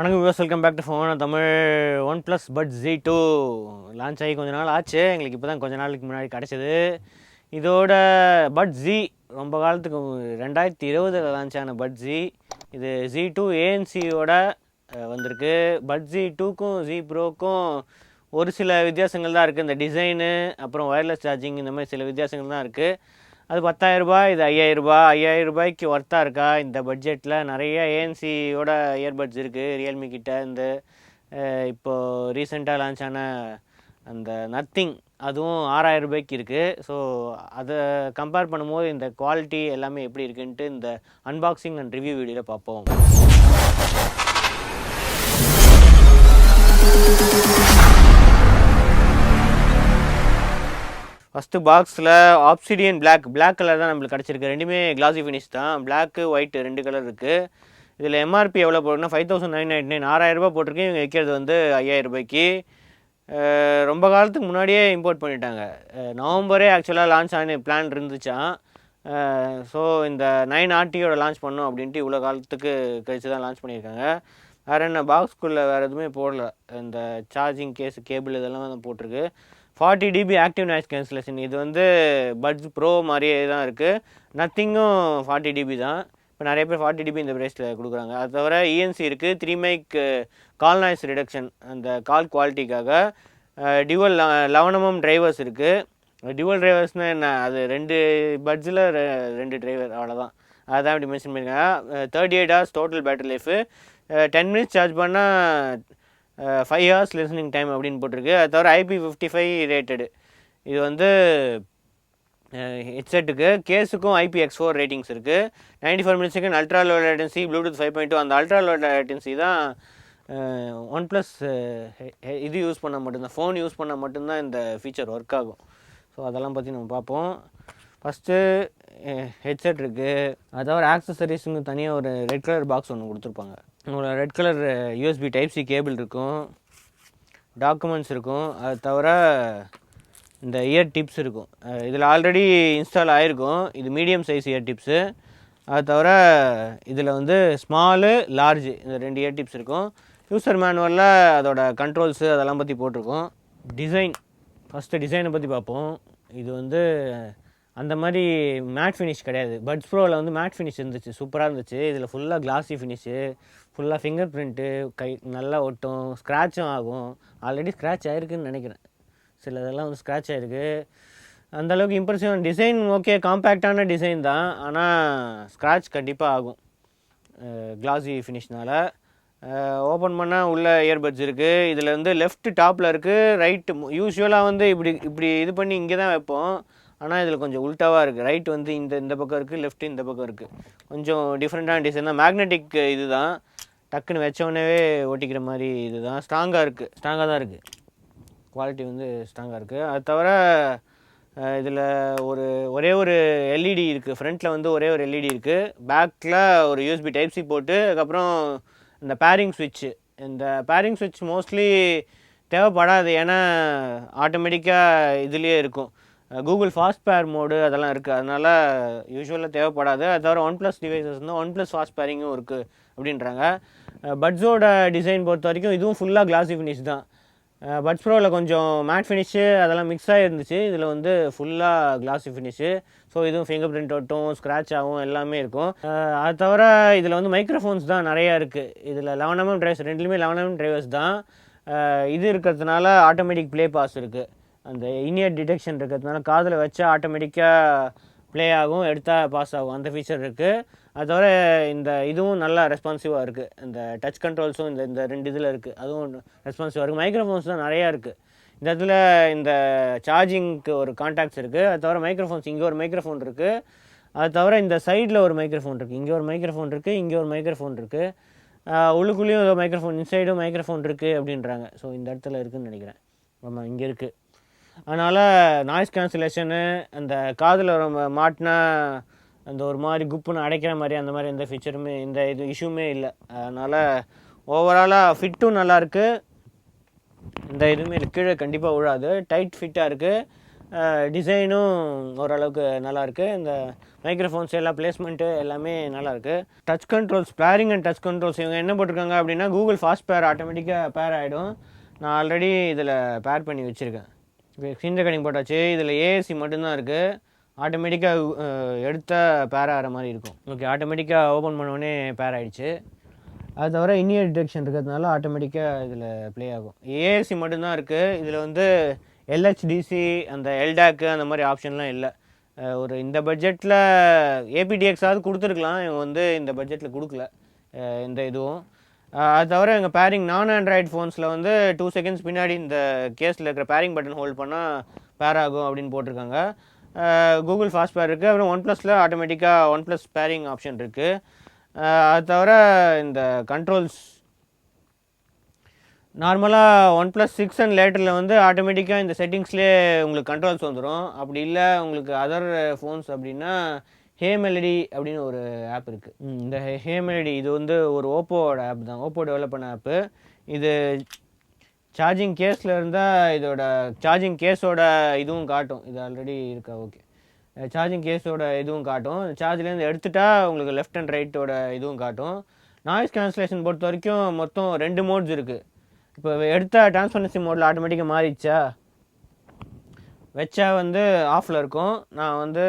வணக்கம் viewers, welcome back to phone Tamil. OnePlus Buds Z2 launch ஆகி கொஞ்ச நாள் ஆச்சு. எங்களுக்கு இப்போ தான் கொஞ்ச நாளுக்கு முன்னாடி கிடச்சிது. இதோட Buds Z ரொம்ப காலத்துக்கு 2020 லான்ச் ஆன Buds Z. இது Z2 ANCயோட வந்திருக்கு. Buds Z2க்கும் Z Proக்கும் ஒரு சில வித்தியாசங்கள் தான் இருக்குது. இந்த டிசைனு அப்புறம் ஒயர்லெஸ் சார்ஜிங் இந்த மாதிரி சில வித்தியாசங்கள் தான் இருக்குது. அது 10,000 இது 5,000 ரூபாய்க்கு ஒர்த்தாக இருக்கா? இந்த பட்ஜெட்டில் நிறைய ஏஎன்சியோட இயர்பட்ஸ் இருக்குது ரியல்மி கிட்ட. இந்த இப்போது ரீசெண்டாக லான்ச் ஆன அந்த நத்திங் அதுவும் 6,000 ரூபாய்க்கு இருக்குது. ஸோ அதை கம்பேர் பண்ணும்போது இந்த குவாலிட்டி எல்லாமே எப்படி இருக்குன்ட்டு இந்த அன்பாக்சிங் அண்ட் ரிவ்யூ வீடியோவில் பார்ப்போம். ஃபஸ்ட்டு பாக்ஸில் ஆப்சிடியன் பிளாக் கலர் தான் நம்மளுக்கு கிடச்சிருக்கு. ரெண்டுமே கிளாசி ஃபினிஷ் தான். பிளாக்கு ஒயிட்டு ரெண்டு கலர் இருக்குது. இதில் எம்ஆர்பி எவ்வளோ போட்டிருக்குன்னா 5,999, 6,000 ரூபா போட்டிருக்கு. இவங்க விற்கிறது வந்து 5,000 ரூபாய்க்கு. ரொம்ப காலத்துக்கு முன்னாடியே இம்போர்ட் பண்ணிட்டாங்க. நவம்பரே ஆக்சுவலாக லான்ச் ஆன பிளான் இருந்துச்சான். ஸோ இந்த 9RTயோட லான்ச் பண்ணோம் அப்படின்ட்டு இவ்வளோ காலத்துக்கு கழிச்சு தான் லான்ச் பண்ணியிருக்காங்க. வேறு என்ன, பாக்ஸ்குள்ளே வேறு எதுவுமே போடல. இந்த சார்ஜிங் கேஸ், கேபிள் இதெல்லாம் தான் போட்டிருக்கு. 40 dB ஆக்டிவ் நாய்ஸ் கேன்சலேஷன். இது வந்து பட்ஸ் ப்ரோ மாதிரியே தான் இருக்குது. நத்திங்கும் 40 dB தான். இப்போ நிறைய பேர் 40 dB இந்த ப்ரைஸில் கொடுக்குறாங்க. அது தவிர இஎன்சி இருக்குது. 3 mic கால் நாய்ஸ் ரிடக்ஷன், அந்த கால் குவாலிட்டிக்காக. டியூவல் 11mm டிரைவர்ஸ் இருக்குது. டியூவல் டிரைவர்ஸ்னால் என்ன, அது ரெண்டு பட்ஸில் 2 டிரைவர், அவ்வளோதான். அதுதான் இப்படி மென்ஷன் பண்ணியிருக்காங்க. 38 hours total battery life. 10 minutes charge பண்ணால் 5 hours லிசனிங் டைம் அப்படின்னு போட்டிருக்கு. அது தவிர IP55 ரேட்டடு. இது வந்து ஹெட்செட்டுக்கு. கேஸுக்கும் IPX4 ரேட்டிங்ஸ் இருக்குது. 94 மினிட்ஸுக்கு அல்ட்ரா லோ லேட்டன்சி, ப்ளூடூத் 5.2. அந்த அல்ட்ரா லோ லேட்டன்சி தான் OnePlus இது யூஸ் பண்ணால் மட்டும்தான், ஃபோன் யூஸ் பண்ணால் மட்டும்தான் இந்த ஃபீச்சர் ஒர்க் ஆகும். ஸோ அதெல்லாம் பற்றி நம்ம பார்ப்போம். ஃபஸ்ட்டு ஹெட்செட் இருக்குது. அது தவிர ஆக்சசரிஸுங்க தனியாக ஒரு ரெட் கலர் பாக்ஸ் ஒன்று கொடுத்துருப்பாங்க. உங்களோட red colour USB Type-C cable இருக்கும், டாக்குமெண்ட்ஸ் இருக்கும். அது தவிர இந்த இயர் டிப்ஸ் இருக்கும். இதில் ஆல்ரெடி இன்ஸ்டால் ஆகிருக்கும். இது மீடியம் சைஸ் இயர் டிப்ஸு. அது தவிர இதில் வந்து ஸ்மாலு, லார்ஜு இந்த 2 இயர் டிப்ஸ் இருக்கும். யூசர் மேனுவலில் அதோட கண்ட்ரோல்ஸு அதெல்லாம் பற்றி போட்டிருக்கோம். டிசைன், ஃபஸ்ட்டு டிசைனை பற்றி பார்ப்போம். இது வந்து அந்த மாதிரி மேட் ஃபினிஷ் கிடையாது. பட்ஸ் ப்ரோவில் வந்து மேட் ஃபினிஷ் இருந்துச்சு, சூப்பராக இருந்துச்சு. இதில் ஃபுல்லாக கிளாஸி ஃபினிஷு, ஃபுல்லாக ஃபிங்கர் பிரிண்ட்டு, கை நல்லா ஒட்டும், ஸ்க்ராட்சும் ஆகும். ஆல்ரெடி ஸ்க்ராட்ச் ஆகிருக்குன்னு நினைக்கிறேன். சில இதெல்லாம் வந்து ஸ்க்ராட்ச் ஆகிருக்கு. அந்தளவுக்கு இம்ப்ரெசிவ் டிசைன். ஓகே, காம்பேக்டான டிசைன் தான், ஆனால் ஸ்க்ராட்ச் கண்டிப்பாக ஆகும் கிளாஸி ஃபினிஷ்னால். ஓப்பன் பண்ணால் உள்ள இயர்பட்ஸ் இருக்குது. இதில் வந்து லெஃப்ட் டாப்பில் இருக்குது, ரைட்டு யூஸ்வலாக வந்து இப்படி இது பண்ணி இங்கே தான் வைப்போம். ஆனால் இதில் கொஞ்சம் உல்ட்டாவாக இருக்குது. ரைட் வந்து இந்த பக்கம் இருக்குது, லெஃப்ட் இந்த பக்கம் இருக்குது. கொஞ்சம் டிஃப்ரெண்ட்டான டிசைன் தான். மேக்னெட்டிக் இது தான், டக்குன்னு வச்சோடனே ஓட்டிக்கிற மாதிரி இது தான். ஸ்ட்ராங்காக தான் இருக்குது. குவாலிட்டி வந்து ஸ்ட்ராங்காக இருக்குது. அது தவிர இதில் ஒரே ஒரு எல்இடி இருக்குது. ஃப்ரண்ட்டில் வந்து ஒரே ஒரு எல்இடி இருக்குது. பேக்கில் ஒரு USB Type-C போட்டு, அதுக்கப்புறம் இந்த பேரிங் ஸ்விட்ச்சு. இந்த பேரிங் ஸ்விட்ச் மோஸ்ட்லி தேவைப்படாது, ஏன்னா ஆட்டோமேட்டிக்காக இதுலேயே இருக்கும். கூகுள் ஃபாஸ்ட் பேர் மோடு அதெல்லாம் இருக்குது, அதனால் யூஸ்வலாக தேவைப்படாது. அது தவிர OnePlus டிவைசஸ் வந்து OnePlus ஃபாஸ்ட் பேரிங்கும் இருக்குது அப்படின்றாங்க. பட்ஸோட டிசைன் பொறுத்த வரைக்கும் இதுவும் ஃபுல்லாக கிளாஸி ஃபினிஷ் தான். பட்ஸ் ப்ரோவில் கொஞ்சம் மேட் ஃபினிஷு அதெல்லாம் மிக்ஸ் ஆகிருந்துச்சு. இதில் வந்து ஃபுல்லாக கிளாஸி ஃபினிஷு. ஸோ இதுவும் ஃபிங்கர் பிரிண்ட் ஒட்டும், ஸ்க்ராட்ச் ஆகும், எல்லாமே இருக்கும். அது தவிர இதில் வந்து மைக்ரோஃபோன்ஸ் தான் நிறையா இருக்குது. இதில் 11mm டிரைவர்ஸ், ரெண்டுலேயுமே 11mm டிரைவர்ஸ் தான். இது இருக்கிறதுனால ஆட்டோமேட்டிக் ப்ளே பாஸ் இருக்குது. அந்த இனியர் டிடெக்ஷன் இருக்கிறதுனால காதில் வச்சா ஆட்டோமேட்டிக்காக ப்ளே ஆகும், எடுத்தால் பாஸ் ஆகும், அந்த ஃபீச்சர் இருக்குது. அது தவிர இதுவும் நல்லா ரெஸ்பான்சிவாக இருக்குது. இந்த டச் கண்ட்ரோல்ஸும் இந்த 2 இதில் இருக்குது, அதுவும் ரெஸ்பான்சிவாக இருக்குது. மைக்ரோஃபோன்ஸ் தான் நிறையா இருக்குது. இந்த இடத்துல இந்த சார்ஜிங்க்கு ஒரு கான்டாக்ட்ஸ் இருக்குது. அது தவிர மைக்ரோஃபோன்ஸ், இங்கே ஒரு மைக்ரோஃபோன் இருக்குது. அது தவிர இந்த சைடில் ஒரு மைக்ரோஃபோன் இருக்குது, இங்கே ஒரு மைக்ரோஃபோன் இருக்குது, இங்கே ஒரு மைக்ரோஃபோன் இருக்குது. உள்ளுக்குள்ளேயும் ஏதோ மைக்ரோஃபோன், இன்சைடும் மைக்ரோஃபோன் இருக்குது அப்படின்றாங்க. ஸோ இந்த இடத்துல இருக்குதுன்னு நினைக்கிறேன். ஆமாம், இங்கே இருக்குது. அதனால் நாய்ஸ் கேன்சலேஷனு, அந்த காதில் மாட்டினா அந்த ஒரு மாதிரி குப்புன்னு அடைக்கிற மாதிரி அந்த மாதிரி எந்த ஃபீச்சருமே, இந்த இஷ்யூமே இல்லை. அதனால் ஓவராலாக ஃபிட்டும் நல்லாயிருக்கு. இந்த இதுவுமே கீழே கண்டிப்பாக விழாது, டைட் ஃபிட்டாக இருக்குது. டிசைனும் ஓரளவுக்கு நல்லாயிருக்கு. இந்த மைக்ரோஃபோன்ஸ் எல்லாம் பிளேஸ்மெண்ட்டு எல்லாமே நல்லாயிருக்கு. Touch controls, pairing and touch controls இவங்க என்ன போட்டிருக்காங்க அப்படின்னா கூகுள் ஃபாஸ்ட் பேர் ஆட்டோமேட்டிக்காக பேர் ஆகிடும். நான் ஆல்ரெடி இதில் பேர் பண்ணி வச்சுருக்கேன். ஸ்க்ரீன் ரெக்கார்டிங் போட்டாச்சு. இதில் ஏஎஸ்சி மட்டும்தான் இருக்குது. ஆட்டோமேட்டிக்காக எடுத்த பேர் ஆகிற மாதிரி இருக்கும். ஓகே, ஆட்டோமேட்டிக்காக ஓப்பன் பண்ணோடனே பேர் ஆகிடுச்சு. அது தவிர இன்னியர் டிடெக்ஷன் இருக்கிறதுனால ஆட்டோமேட்டிக்காக இதில் ப்ளே ஆகும். ஏஎஸ்சி மட்டும்தான் இருக்குது. இதில் வந்து எல்ஹெச்டிசி அந்த எல்டாக்கு அந்த மாதிரி ஆப்ஷன்லாம் இல்லை. ஒரு இந்த பட்ஜெட்டில் ஏபிடிஎக்ஸாவது கொடுத்துருக்கலாம். இவங்க வந்து இந்த பட்ஜெட்டில் கொடுக்கல இந்த இதுவும். அது தவிர எங்கள் பேரிங் நான் ஆண்ட்ராய்டு ஃபோன்ஸில் வந்து 2 செகண்ட்ஸ் பின்னாடி இந்த கேஸில் இருக்கிற பேரிங் பட்டன் ஹோல்ட் பண்ணால் பேர் ஆகும் அப்படின்னு போட்டிருக்காங்க. கூகுள் ஃபாஸ்ட் பேர் இருக்குது. அப்புறம் OnePlusல ஆட்டோமேட்டிக்காக OnePlus பேரிங் ஆப்ஷன் இருக்குது. அது தவிர இந்த கண்ட்ரோல்ஸ் நார்மலாக OnePlus 6 அண்ட் லேட்டரில் வந்து ஆட்டோமேட்டிக்காக இந்த செட்டிங்ஸ்லேயே உங்களுக்கு கண்ட்ரோல்ஸ் வந்துடும். அப்படி இல்லை உங்களுக்கு அதர் ஃபோன்ஸ் அப்படின்னா ஹே மெலடி அப்படின்னு ஒரு ஆப் இருக்குது. இந்த ஹே மெலடி இது வந்து ஒரு ஓப்போவோட ஆப் தான், ஓப்போ டெவலப் பண்ண ஆப்பு. இது சார்ஜிங் கேஸில் இருந்தால் இதோட சார்ஜிங் கேஸோட இதுவும் காட்டும். இது ஆல்ரெடி இருக்கா? ஓகே, சார்ஜிங் கேஸோட இதுவும் காட்டும். சார்ஜ்லேருந்து எடுத்துட்டா உங்களுக்கு லெஃப்ட் அண்ட் ரைட்டோட இதுவும் காட்டும். நாய்ஸ் கேன்சலேஷன் பொறுத்த வரைக்கும் மொத்தம் 2 மோட்ஸ் இருக்குது. இப்போ எடுத்த டிரான்ஸ்பரன்சி மோடில் ஆட்டோமேட்டிக்காக மாறிடுச்சா, வச்சா வந்து ஆஃபில் இருக்கும். நான் வந்து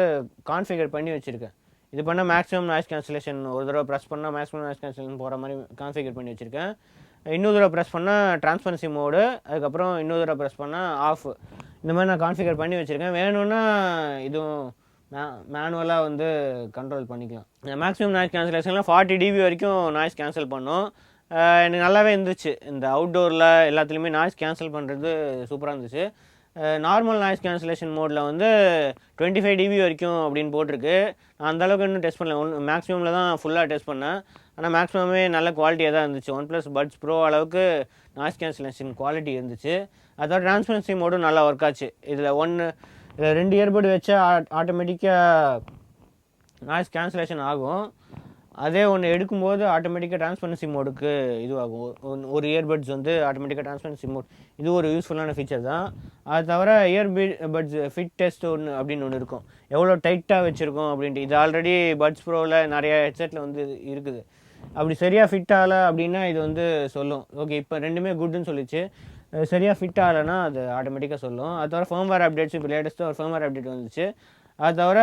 கான்ஃபிகர் பண்ணி வச்சுருக்கேன். இது பண்ணால் மேக்ஸிமம் நாய்ஸ் கேன்சலேஷன் ஒரு தடவை ப்ரெஸ் பண்ணால் மேக்ஸிமம் நாய்ஸ் கேன்சலேஷன் போகிற மாதிரி கான்ஃபிகர் பண்ணி வச்சுருக்கேன். இன்னொரு தடவை ப்ரெஸ் பண்ணால் டிரான்ஸ்பரன்சி மோடு, அதுக்கப்புறம் இன்னொரு தடவை ப்ரெஸ் பண்ணால் ஆஃப். இந்த மாதிரி நான் கான்ஃபிகர் பண்ணி வச்சுருக்கேன். வேணும்னா இதுவும் மேனுவலாக வந்து கண்ட்ரோல் பண்ணிக்கலாம். மேக்ஸிமம் நாய்ஸ் கேன்சலேஷனில் 40 dB வரைக்கும் நாய்ஸ் கேன்சல் பண்ணும். எனக்கு நல்லாவே இருந்துச்சு. இந்த அவுட்டோரில் எல்லாத்துலேயுமே நாய்ஸ் கேன்சல் பண்ணுறது சூப்பராக இருந்துச்சு. நார்மல் நாய்ஸ் கேன்சலேஷன் மோடில் வந்து 25 dB வரைக்கும் அப்படின்னு போட்டிருக்கு. நான் அந்தளவுக்கு இன்னும் டெஸ்ட் பண்ணல. மேக்ஸிமமில் தான் ஃபுல்லாக டெஸ்ட் பண்ணேன். ஆனால் மேக்ஸிமமே நல்ல குவாலிட்டியாக தான் இருந்துச்சு. OnePlus Buds Pro அளவுக்கு நாய்ஸ் கேன்சலேஷன் குவாலிட்டி இருந்துச்சு. அதோட டிரான்ஸ்பரன்சி மோடும் நல்லா ஒர்க் ஆச்சு. இதில் 2 இயர்பட் வச்சா ஆட்டோமேட்டிக்காக நாய்ஸ் கேன்சலேஷன் ஆகும். அதே ஒன்று எடுக்கும்போது ஆட்டோமேட்டிக்காக டிரான்ஸ்பரன்சி மோடுக்கு இதுவாகும். ஒரு இயர்பட்ஸ் வந்து ஆட்டோமேட்டிக்காக டிரான்ஸ்பரன்சி மோட், இது ஒரு யூஸ்ஃபுல்லான ஃபீச்சர் தான். அது தவிர இயர்பட்ஸ் ஃபிட் டெஸ்ட் அப்படின்னு ஒன்று இருக்கும். எவ்வளோ டைட்டாக வச்சுருக்கோம் அப்படின்ட்டு. இது ஆல்ரெடி பட்ஸ் ப்ரோவில் நிறைய ஹெட்செட்டில் வந்து இருக்குது. அப்படி சரியாக ஃபிட் ஆகலை அப்படின்னா இது வந்து சொல்லும். ஓகே, இப்போ ரெண்டுமே குட்னு சொல்லிச்சு. சரியாக ஃபிட் ஆகலைன்னா அது ஆட்டோமேட்டிக்காக சொல்லும். அது தவிர ஃபர்ம்வேர் அப்டேட்ஸ் இப்போ லேட்டஸ்ட்டாக ஒரு ஃபர்ம்வேர் அப்டேட் வந்துச்சு. அது தவிர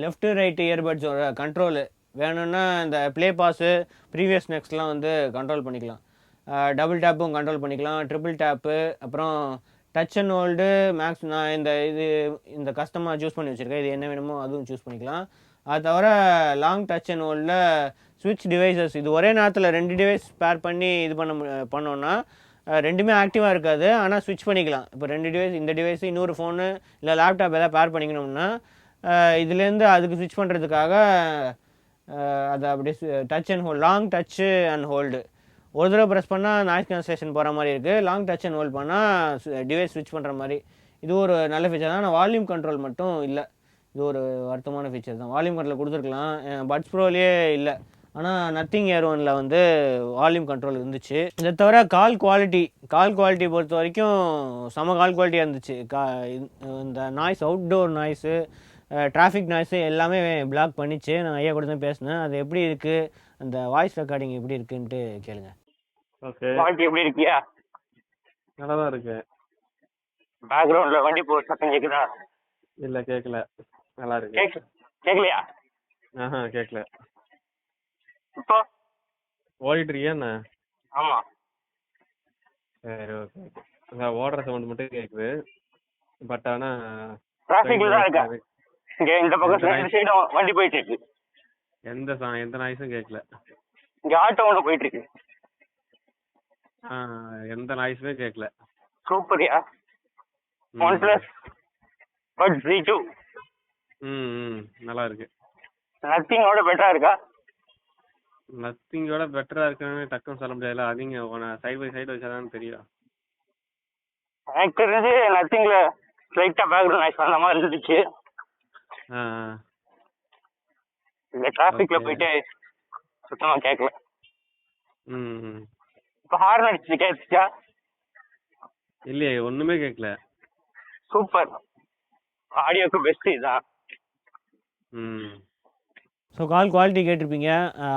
லெஃப்ட்டு ரைட்டு இயர்பட்ஸோட கண்ட்ரோலு வேணும்னா இந்த ப்ளே பாஸு ப்ரீவியஸ் நெக்ஸ்ட்லாம் வந்து கண்ட்ரோல் பண்ணிக்கலாம். டபுள் டேப்பும் கண்ட்ரோல் பண்ணிக்கலாம், ட்ரிபிள் டேப்பு, அப்புறம் டச் அண்ட் ஹோல்டு மேக்ஸ். நான் இந்த கஸ்டமாக சூஸ் பண்ணி வச்சுருக்கேன். இது என்ன வேணுமோ அதுவும் சூஸ் பண்ணிக்கலாம். அது தவிர லாங் டச் அண்ட் ஹோல்டில் ஸ்விட்ச் டிவைசஸ், இது ஒரே நேரத்தில் 2 டிவைஸ் பேர் பண்ணி இது பண்ணோன்னா ரெண்டுமே ஆக்டிவாக இருக்காது. ஆனால் ஸ்விட்ச் பண்ணிக்கலாம். இப்போ 2 டிவைஸ், இந்த டிவைஸு இன்னொரு ஃபோனு இல்லை லேப்டாப் எதாவது பேர் பண்ணிக்கணும்னா இதுலேருந்து அதுக்கு ஸ்விட்ச் பண்ணுறதுக்காக அதை அப்படியே touch and hold, long touch and hold ஒரு தடவை ப்ரெஸ் பண்ணால் நாய்ஸ் கேன்சலேஷன் போகிற மாதிரி இருக்குது. லாங் டச் அண்ட் ஹோல்ட் பண்ணால் டிவைஸ் ஸ்விட்ச் பண்ணுற மாதிரி. இது ஒரு நல்ல ஃபீச்சர் தான். ஆனால் வால்யூம் கண்ட்ரோல் மட்டும் இல்லை. இது ஒரு வருத்தமான ஃபீச்சர் தான். வால்யூம் கண்ட்ரோல் கொடுத்துருக்கலாம். பட்ஸ் ப்ரோலேயே இல்லை. ஆனால் நத்திங் ஏர் ஒனில் வந்து வால்யூம் கண்ட்ரோல் இருந்துச்சு. இதை தவிர கால் குவாலிட்டி பொறுத்த வரைக்கும் செம கால் குவாலிட்டியாக இருந்துச்சு. இந்த noise, outdoor noise, traffic noise எல்லாமே பிளாக் பண்ணிச்சு. நான் ஐயா கூட தான் பேசினேன். அது எப்படி இருக்குது, அந்த வாய்ஸ் ரெக்கார்டிங் எப்படி இருக்குன்ட்டு கேளுங்க. ஓகே, குவாலிட்டி எப்படி இருக்கியா? நல்லா தான் இருக்கு. பேக்ரவுண்ட்ல வண்டி போற சத்தம் கேக்குதா? இல்ல கேட்கல, நல்லா இருக்கு. கேக்கலையா? கேட்கல. இப்போ ஓடிட்டு இருக்கியா என்ன? ஆமா. சரி, ஓகே. அதான் ஓடுற சவுண்ட் மட்டும் கேக்குது. பட் ஆனா டிராஃபிக்ல தான் இருக்கா? இங்க இந்த பக்கம் ரெண்டு சைடும் வண்டி போயிட்டு இருக்கு. எந்த நாய்ஸும் கேட்கல. இங்க ஆட்டோ ஒன்று போயிட்டு இருக்கு. எந்த நாய்ஸுமே கேட்கல. சூப்பரியா? OnePlus Buds 2 நல்லா இருக்கு. நத்திங்கோட பெட்டரா இருக்கா? நத்திங்கோட பெட்டரா இருக்குன்னு டக்குன்னு சொல்ல முடியாதுல. அதிங்க சைடு பை சைடு வச்சாதான் தெரியும். எனக்கு தெரிஞ்சு நத்திங்ல லைட்டா பேக்ரவுண்ட் நாய்ஸ் அந்த மாதிரி இருந்துச்சு. இந்த டிராஃபிக்ல போயிட்டு சுத்தமா கேட்கல. இப்ப ஹார்ன் அடிச்சு கேட்டுச்சா? இல்லையே, ஒண்ணுமே கேட்கல. சூப்பர். ஆடியோக்கு பெஸ்ட் இதான். ம். ஸோ கால் குவாலிட்டி கேட்டிருப்பீங்க.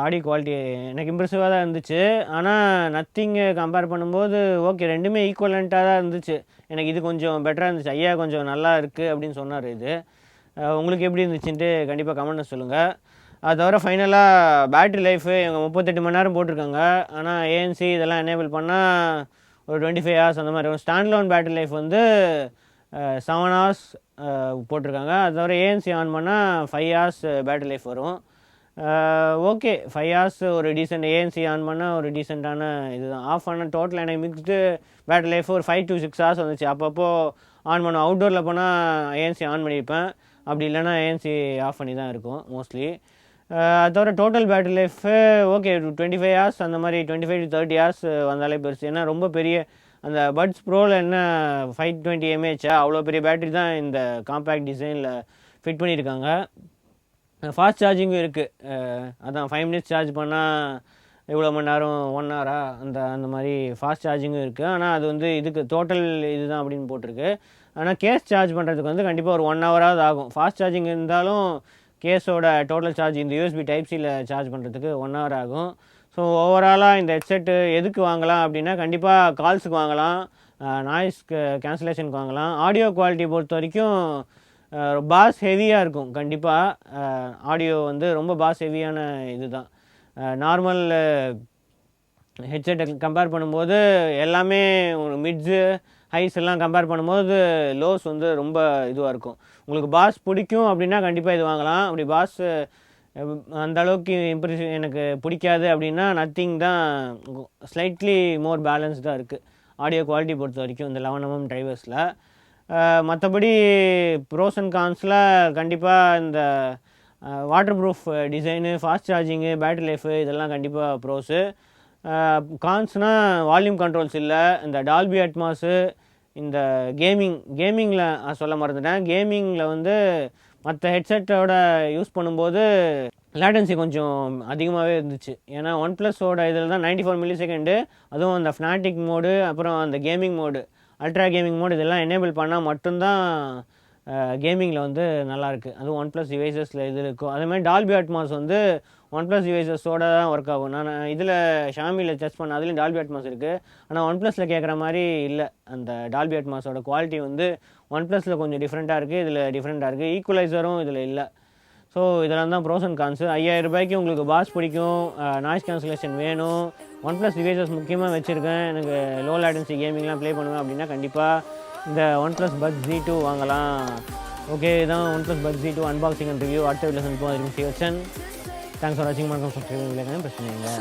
ஆடியோ குவாலிட்டி எனக்கு இம்ப்ரெசிவாக தான் இருந்துச்சு. ஆனால் நத்திங்கு கம்பேர் பண்ணும்போது ஓகே, ரெண்டுமே ஈக்குவலண்ட்டாக தான் இருந்துச்சு. எனக்கு இது கொஞ்சம் பெட்டராக இருந்துச்சு. ஐயா கொஞ்சம் நல்லா இருக்குது அப்படின்னு சொன்னார். இது உங்களுக்கு எப்படி இருந்துச்சுன்ட்டு கண்டிப்பாக கமெண்ட்டில் சொல்லுங்கள். அது தவிர ஃபைனலாக பேட்ரி லைஃபு இவங்க 38 மணி நேரம் போட்டிருக்காங்க. ஆனால் ஏஎன்சி இதெல்லாம் எனேபிள் பண்ணால் ஒரு 25 ஹவர்ஸ் அந்த மாதிரி வரும். ஸ்டாண்ட் பேட்ரி லைஃப் வந்து 7 ஹவர்ஸ் போட்டிருக்காங்க. அது தவிர ஏஎன்சி ஆன் பண்ணால் 5 ஹவர்ஸ் பேட்ரி லைஃப் வரும். ஓகே, 5 ஹவர்ஸ் ஒரு டீசெண்ட். ஏஎன்சி ஆன் பண்ணால் ஒரு டீசெண்டான இதுதான். ஆஃப் பண்ண டோட்டல் எனக்கு மிக்ஸ்டு பேட்ரி லைஃப் ஒரு 5 to 6 ஹவர்ஸ் வந்துச்சு. அப்பப்போ ஆன் பண்ணுவேன். அவுட்டோரில் போனால் ஏஎன்சி ஆன் பண்ணியிருப்பேன். அப்படி இல்லைனா ஏஎன்சி ஆஃப் பண்ணி தான் இருக்கும் மோஸ்ட்லி. அது தவிர total battery life okay 25 hours அந்த மாதிரி 25 to 30 ஹவர்ஸ் வந்தாலே பெருசு. ஏன்னா ரொம்ப பெரிய அந்த பட்ஸ் ப்ரோவில் என்ன 520 mAh அவ்வளோ பெரிய பேட்ரி தான் இந்த காம்பேக்ட் டிசைனில் ஃபிட் பண்ணியிருக்காங்க. ஃபாஸ்ட் சார்ஜிங்கும் இருக்குது. அதான் 5 minutes சார்ஜ் பண்ணால் எவ்வளோ மணி நேரம், 1 ஹவரா அந்த மாதிரி ஃபாஸ்ட் சார்ஜிங்கும் இருக்குது. ஆனால் அது வந்து இதுக்கு டோட்டல் இதுதான் அப்படின்னு போட்டிருக்கு. ஆனால் கேஸ் சார்ஜ் பண்ணுறதுக்கு வந்து கண்டிப்பாக ஒரு 1 ஹவராவது ஆகும். ஃபாஸ்ட் சார்ஜிங் இருந்தாலும் கேஸோட டோட்டல் சார்ஜ் இந்த யூஎஸ்பி டைப் சியில் சார்ஜ் பண்ணுறதுக்கு 1 ஹவர் ஆகும். ஸோ ஓவராலாக இந்த ஹெட்செட்டு எதுக்கு வாங்கலாம் அப்படின்னா கண்டிப்பாக கால்ஸுக்கு வாங்கலாம், நாய்ஸ் கேன்சலேஷனுக்கு வாங்கலாம். ஆடியோ குவாலிட்டி பொறுத்த வரைக்கும் பாஸ் ஹெவியாக இருக்கும். கண்டிப்பாக ஆடியோ வந்து ரொம்ப பாஸ் ஹெவியான இது தான். நார்மல் ஹெட்செட்டை கம்பேர் பண்ணும்போது எல்லாமே மிட்ஸு ஹைஸ் எல்லாம் கம்பேர் பண்ணும்போது லோஸ் வந்து ரொம்ப இதுவாக இருக்கும். உங்களுக்கு பாஸ் பிடிக்கும் அப்படின்னா கண்டிப்பாக இது வாங்கலாம். அப்படி பாஸ் அந்த அளவுக்கு இம்ப்ரெஷன் எனக்கு பிடிக்காது அப்படின்னா நத்திங் தான் ஸ்லைட்லி மோர் பேலன்ஸ்டாக இருக்குது ஆடியோ குவாலிட்டி பொறுத்த வரைக்கும் இந்த 11mm டிரைவர்ஸில். மற்றபடி ப்ரோஸ் அண்ட் கான்ஸில் கண்டிப்பாக இந்த water proof design, fast charging, battery life இதெல்லாம் கண்டிப்பாக ப்ரோஸு. கான்ஸ்னால் வால்யூம் கண்ட்ரோல்ஸ் இல்லை. இந்த டால்பி அட்மாஸு, இந்த கேமிங்கில் சொல்ல மறந்துட்டேன். கேமிங்கில் வந்து மற்ற ஹெட்செட்டோட யூஸ் பண்ணும்போது லேட்டன்சி கொஞ்சம் அதிகமாகவே இருந்துச்சு. ஏன்னா OnePlusோட இதில் தான் 94 millisecond, அதுவும் அந்த ஃப்னாட்டிக் மோடு, அப்புறம் அந்த gaming mode, ultra gaming mode இதெல்லாம் எனேபிள் பண்ணால் மட்டும்தான் கேமிங்கில் வந்து நல்லாயிருக்கு. அதுவும் OnePlus டிவைசஸில் இது இருக்கும். அதேமாதிரி டால்பி அட்மாஸ் வந்து OnePlus டிவைசஸோட தான் ஒர்க் ஆகும். நான் இதில் ஷாமியில் டெஸ்ட் பண்ண அதுலேயும் டால்பி அட்மாஸ் இருக்குது. ஆனால் OnePlusல கேட்குற மாதிரி இல்லை. அந்த டால்பி அட்மாஸோட குவாலிட்டி வந்து OnePlusல கொஞ்சம் டிஃப்ரெண்ட்டாக இருக்குது, இதில் டிஃப்ரெண்ட்டாக இருக்குது. ஈக்குவலைசரும் இதில் இல்லை. ஸோ இதெல்லாம் தான் ப்ரோஸ் அண்ட் கான்ஸு. 5000 ரூபாய்க்கு உங்களுக்கு பாஸ் பிடிக்கும், நாய்ஸ் கேன்சலேஷன் வேணும், OnePlus டிவைசஸ் முக்கியமாக வச்சுருக்கேன், எனக்கு லோ லேட்டன்சி கேமிங்லாம் ப்ளே பண்ணுவேன் அப்படின்னா கண்டிப்பாக இந்த OnePlus Buds Z2 வாங்கலாம். ஓகே, இதான் OnePlus Buds Z2 unboxing and review. அடுத்த வீடியோவில் சந்திப்போம். தேங்க்ஸ் ஃபார் வாட்சிங். மறக்காம சப்ஸ்கிரைப் பிரச்சனை இல்லை.